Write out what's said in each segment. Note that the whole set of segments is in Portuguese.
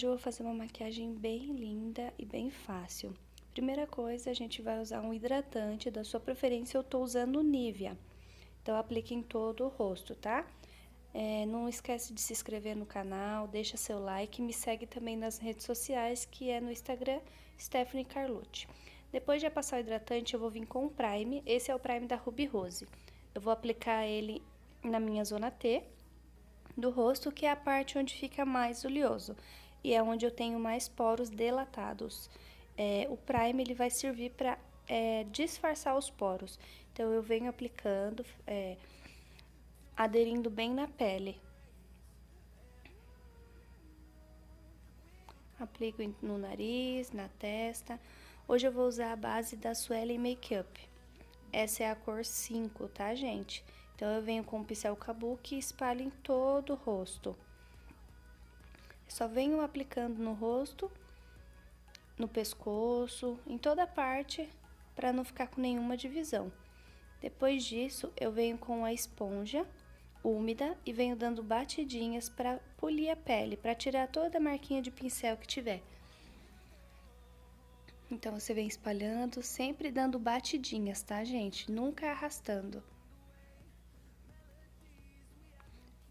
Hoje eu vou fazer uma maquiagem bem linda e bem fácil. Primeira coisa, a gente vai usar um hidratante da sua preferência, eu tô usando Nivea. Então, aplique em todo o rosto, tá? Não esquece de se inscrever no canal, deixa seu like, me segue também nas redes sociais, que é no Instagram, Stephanie Carlucci. Depois de passar o hidratante, eu vou vir com o Prime, esse é o Prime da Ruby Rose. Eu vou aplicar ele na minha zona T do rosto, que é a parte onde fica mais oleoso e é onde eu tenho mais poros dilatados. O Prime ele vai servir para disfarçar os poros, então eu venho aplicando, aderindo bem na pele. Aplico no nariz, na testa. Hoje eu vou usar a base da Suelen Makeup. Essa é a cor 5, tá, gente? Então, eu venho com o pincel kabuki e espalho em todo o rosto. Só venho aplicando no rosto, no pescoço, em toda parte, para não ficar com nenhuma divisão. Depois disso, eu venho com a esponja úmida e venho dando batidinhas para polir a pele, para tirar toda a marquinha de pincel que tiver. Então, você vem espalhando, sempre dando batidinhas, tá, gente? Nunca arrastando.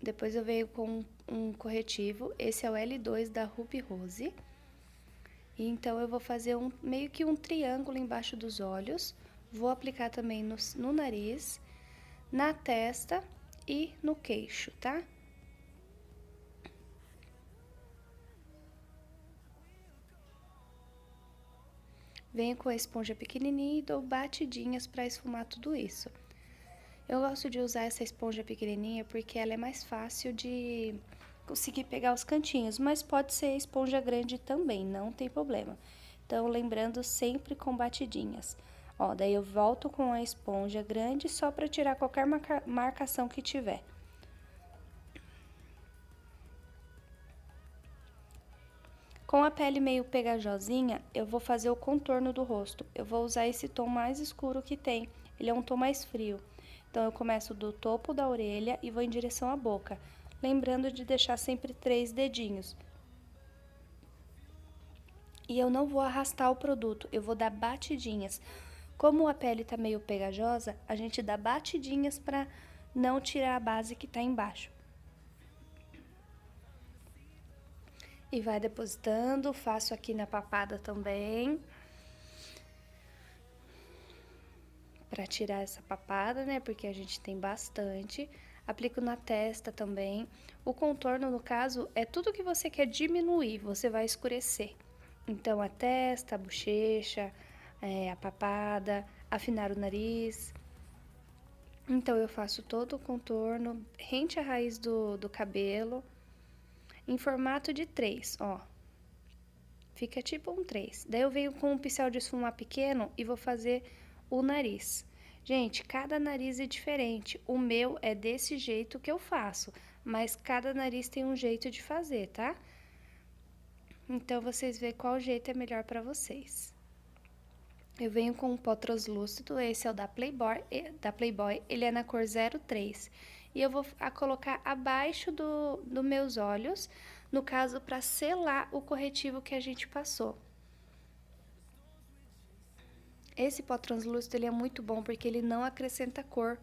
Depois eu venho com um corretivo, esse é o L2 da Ruby Rose. E então, eu vou fazer meio que um triângulo embaixo dos olhos. Vou aplicar também no nariz, na testa e no queixo, tá? Venho com a esponja pequenininha e dou batidinhas para esfumar tudo isso. Eu gosto de usar essa esponja pequenininha porque ela é mais fácil de conseguir pegar os cantinhos, mas pode ser esponja grande também, não tem problema. Então, lembrando sempre com batidinhas. Ó, daí eu volto com a esponja grande só para tirar qualquer marcação que tiver. Com a pele meio pegajosinha, eu vou fazer o contorno do rosto. Eu vou usar esse tom mais escuro que tem, ele é um tom mais frio. Então, eu começo do topo da orelha e vou em direção à boca, lembrando de deixar sempre 3 dedinhos. E eu não vou arrastar o produto, eu vou dar batidinhas. Como a pele tá meio pegajosa, a gente dá batidinhas pra não tirar a base que tá embaixo. E vai depositando, faço aqui na papada também. Pra tirar essa papada, né, porque a gente tem bastante. Aplico na testa também. O contorno, no caso, é tudo que você quer diminuir, você vai escurecer. Então, a testa, a bochecha, a papada, afinar o nariz. Então, eu faço todo o contorno, rente a raiz do cabelo, em formato de 3, ó. Fica tipo um 3. Daí, eu venho com um pincel de esfumar pequeno e vou fazer o nariz. Gente, cada nariz é diferente. O meu é desse jeito que eu faço, mas cada nariz tem um jeito de fazer, tá? Então, vocês veem qual jeito é melhor pra vocês. Eu venho com um pó translúcido, esse é o da Playboy, ele é na cor 03. E eu vou colocar abaixo dos meus olhos, no caso, para selar o corretivo que a gente passou. Esse pó translúcido, ele é muito bom porque ele não acrescenta cor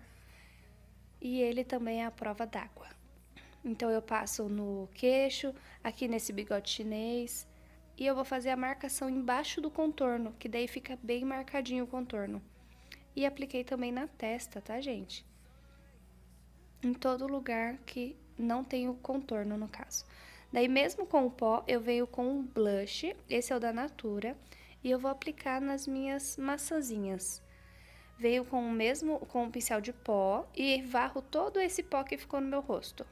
e ele também é à prova d'água. Então, eu passo no queixo, aqui nesse bigode chinês, e eu vou fazer a marcação embaixo do contorno, que daí fica bem marcadinho o contorno. E apliquei também na testa, tá, gente? Em todo lugar que não tem o contorno, no caso. Daí, mesmo com o pó, eu venho com um blush, esse é o da Natura, e eu vou aplicar nas minhas maçãzinhas. Veio com o pincel de pó e varro todo esse pó que ficou no meu rosto.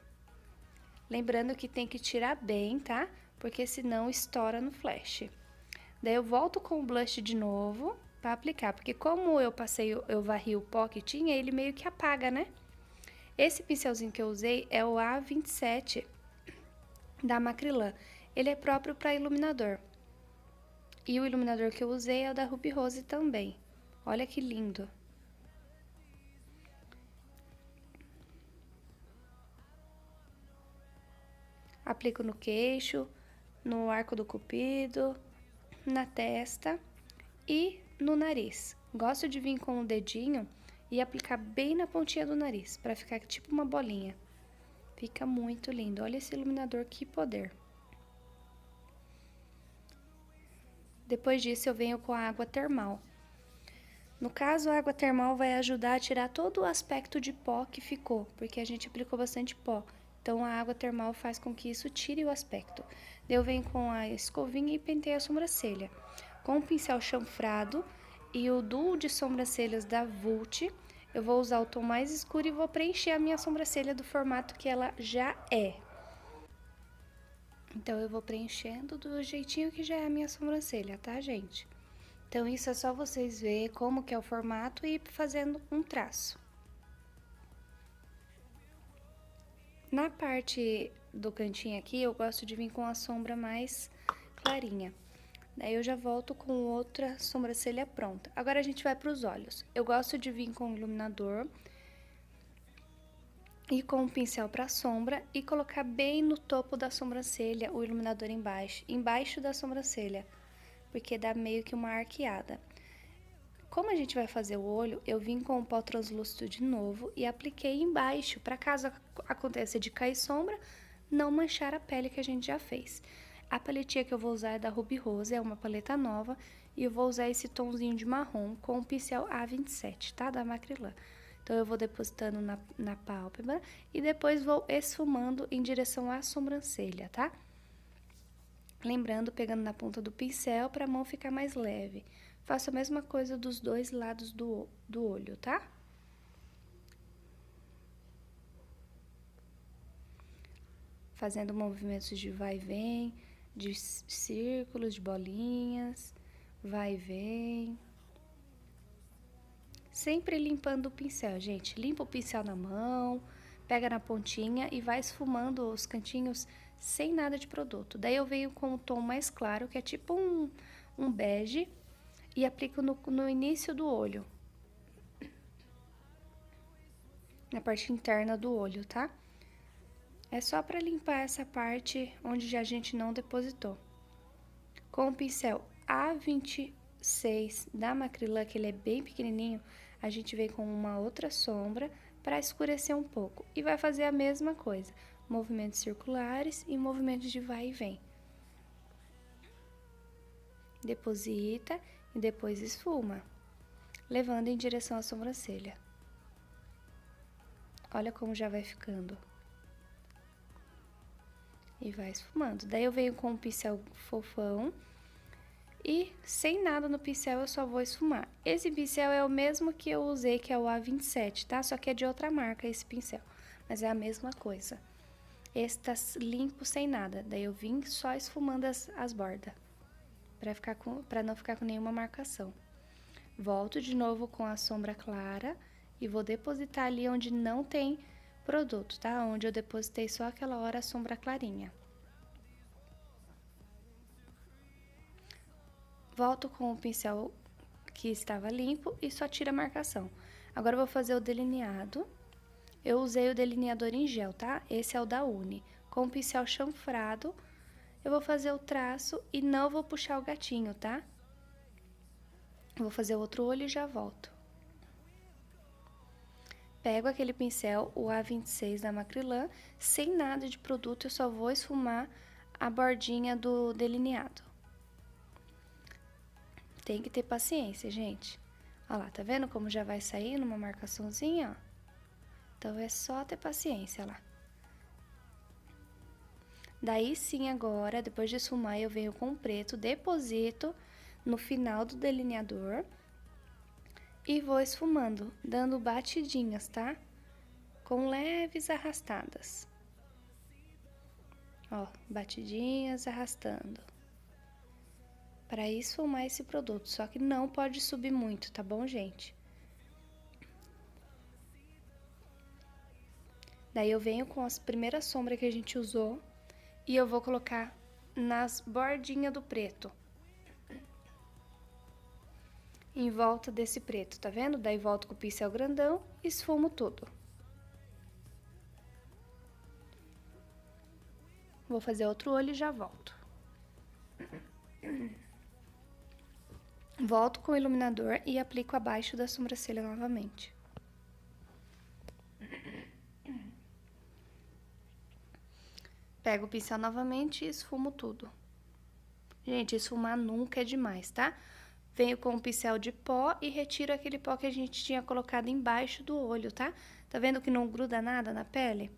Lembrando que tem que tirar bem, tá? Porque senão estoura no flash. Daí eu volto com o blush de novo pra aplicar, porque como eu varri o pó que tinha, ele meio que apaga, né? Esse pincelzinho que eu usei é o A27 da Macrylan. Ele é próprio para iluminador. E o iluminador que eu usei é o da Ruby Rose também. Olha que lindo. Aplico no queixo, no arco do cupido, na testa e no nariz. Gosto de vir com o dedinho e aplicar bem na pontinha do nariz, para ficar tipo uma bolinha. Fica muito lindo. Olha esse iluminador, que poder. Depois disso, eu venho com a água termal. No caso, a água termal vai ajudar a tirar todo o aspecto de pó que ficou, porque a gente aplicou bastante pó. Então, a água termal faz com que isso tire o aspecto. Eu venho com a escovinha e penteio a sobrancelha. Com o pincel chanfrado e o duo de sobrancelhas da Vult, eu vou usar o tom mais escuro e vou preencher a minha sobrancelha do formato que ela já é. Então, eu vou preenchendo do jeitinho que já é a minha sobrancelha, tá, gente? Então, isso é só vocês verem como que é o formato e ir fazendo um traço. Na parte do cantinho aqui, eu gosto de vir com a sombra mais clarinha. Daí, eu já volto com outra sobrancelha pronta. Agora, a gente vai para os olhos. Eu gosto de vir com o iluminador e com um pincel para sombra e colocar bem no topo da sobrancelha o iluminador embaixo da sobrancelha, porque dá meio que uma arqueada. Como a gente vai fazer o olho, eu vim com o pó translúcido de novo e apliquei embaixo, para caso aconteça de cair sombra, não manchar a pele que a gente já fez. A paletinha que eu vou usar é da Ruby Rose, é uma paleta nova, e eu vou usar esse tomzinho de marrom com o pincel A27, tá? Da Macrylan. Então, eu vou depositando na pálpebra e depois vou esfumando em direção à sobrancelha, tá? Lembrando, pegando na ponta do pincel para a mão ficar mais leve. Faço a mesma coisa dos dois lados do olho, tá? Fazendo movimentos de vai e vem, de círculos, de bolinhas, vai e vem. Sempre limpando o pincel, gente. Limpa o pincel na mão, pega na pontinha e vai esfumando os cantinhos sem nada de produto. Daí eu venho com o tom mais claro, que é tipo um bege, e aplico no início do olho. Na parte interna do olho, tá? É só pra limpar essa parte onde a gente não depositou. Com o pincel A26 da Macrylan, que ele é bem pequenininho, a gente vem com uma outra sombra para escurecer um pouco. E vai fazer a mesma coisa, movimentos circulares e movimentos de vai e vem. Deposita e depois esfuma, levando em direção à sobrancelha. Olha como já vai ficando. E vai esfumando. Daí eu venho com um pincel fofão e sem nada no pincel eu só vou esfumar. Esse pincel é o mesmo que eu usei, que é o A27, tá? Só que é de outra marca esse pincel, mas é a mesma coisa. Esse tá limpo sem nada, daí eu vim só esfumando as bordas, pra não ficar com nenhuma marcação. Volto de novo com a sombra clara e vou depositar ali onde não tem produto, tá? Onde eu depositei só aquela hora a sombra clarinha. Volto com o pincel que estava limpo e só tiro a marcação. Agora eu vou fazer o delineado. Eu usei o delineador em gel, tá? Esse é o da Uni. Com o pincel chanfrado, eu vou fazer o traço e não vou puxar o gatinho, tá? Eu vou fazer outro olho e já volto. Pego aquele pincel, o A26 da Macrylan, sem nada de produto, eu só vou esfumar a bordinha do delineado. Tem que ter paciência, gente. Olha lá, tá vendo como já vai sair numa marcaçãozinha, ó? Então, é só ter paciência, lá. Daí, sim, agora, depois de esfumar, eu venho com o preto, deposito no final do delineador e vou esfumando, dando batidinhas, tá? Com leves arrastadas. Ó, batidinhas, arrastando. Para esfumar esse produto, só que não pode subir muito, tá bom, gente? Daí eu venho com as primeiras sombras que a gente usou e eu vou colocar nas bordinhas do preto. Em volta desse preto, tá vendo? Daí volto com o pincel grandão e esfumo tudo. Vou fazer outro olho e já volto. Volto com o iluminador e aplico abaixo da sobrancelha novamente. Pego o pincel novamente e esfumo tudo. Gente, esfumar nunca é demais, tá? Venho com o pincel de pó e retiro aquele pó que a gente tinha colocado embaixo do olho, tá? Tá vendo que não gruda nada na pele?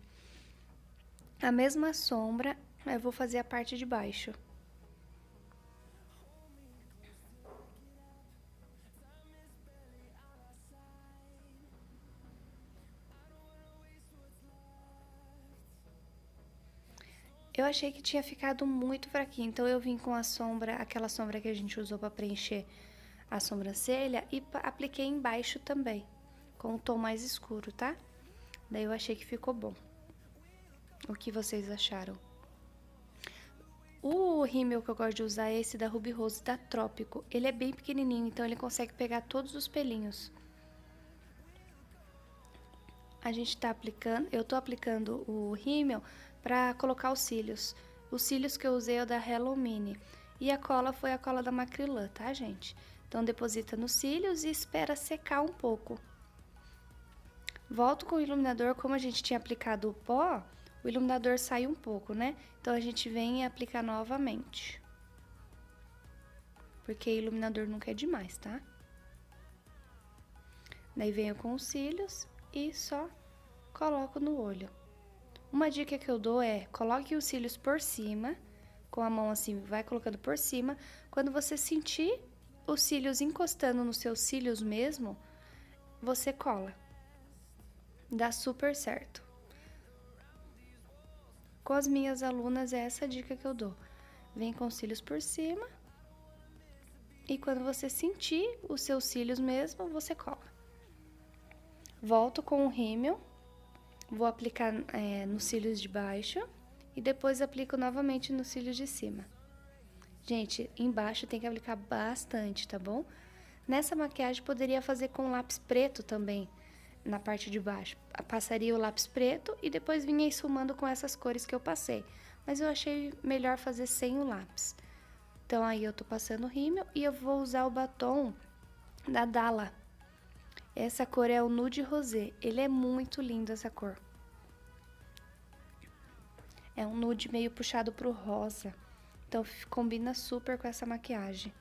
A mesma sombra, eu vou fazer a parte de baixo. Eu achei que tinha ficado muito fraquinho, então eu vim com a sombra, aquela sombra que a gente usou pra preencher a sobrancelha e apliquei embaixo também, com um tom mais escuro, tá? Daí eu achei que ficou bom. O que vocês acharam? O rímel que eu gosto de usar é esse da Ruby Rose, da Trópico. Ele é bem pequenininho, então ele consegue pegar todos os pelinhos. A gente tá aplicando, eu tô aplicando o rímel pra colocar os cílios. Os cílios que eu usei é o da Hello Mini. E a cola foi a cola da Macrylan, tá, gente? Então, deposita nos cílios e espera secar um pouco. Volto com o iluminador, como a gente tinha aplicado o pó, o iluminador sai um pouco, né? Então, a gente vem e aplica novamente. Porque iluminador nunca é demais, tá? Daí, venho com os cílios e só coloco no olho. Uma dica que eu dou é, coloque os cílios por cima, com a mão assim, vai colocando por cima. Quando você sentir os cílios encostando nos seus cílios mesmo, você cola. Dá super certo. Com as minhas alunas, é essa a dica que eu dou. Vem com os cílios por cima. E quando você sentir os seus cílios mesmo, você cola. Volto com o rímel. Vou aplicar nos cílios de baixo e depois aplico novamente nos cílios de cima. Gente, embaixo tem que aplicar bastante, tá bom? Nessa maquiagem poderia fazer com lápis preto também, na parte de baixo. Passaria o lápis preto e depois vinha esfumando com essas cores que eu passei. Mas eu achei melhor fazer sem o lápis. Então aí eu tô passando o rímel e eu vou usar o batom da Dalla. Essa cor é o Nude Rosé. Ele é muito lindo, essa cor. É um nude meio puxado pro rosa. Então, combina super com essa maquiagem.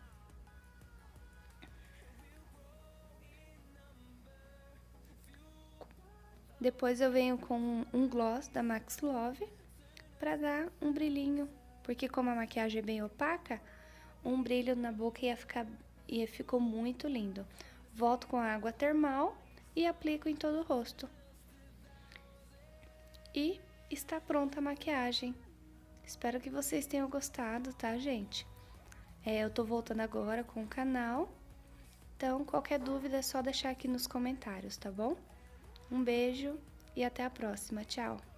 Depois eu venho com um gloss da Max Love pra dar um brilhinho. Porque como a maquiagem é bem opaca, um brilho na boca ficou muito lindo. Volto com a água termal e aplico em todo o rosto. E está pronta a maquiagem. Espero que vocês tenham gostado, tá, gente? Eu tô voltando agora com o canal. Então, qualquer dúvida é só deixar aqui nos comentários, tá bom? Um beijo e até a próxima. Tchau!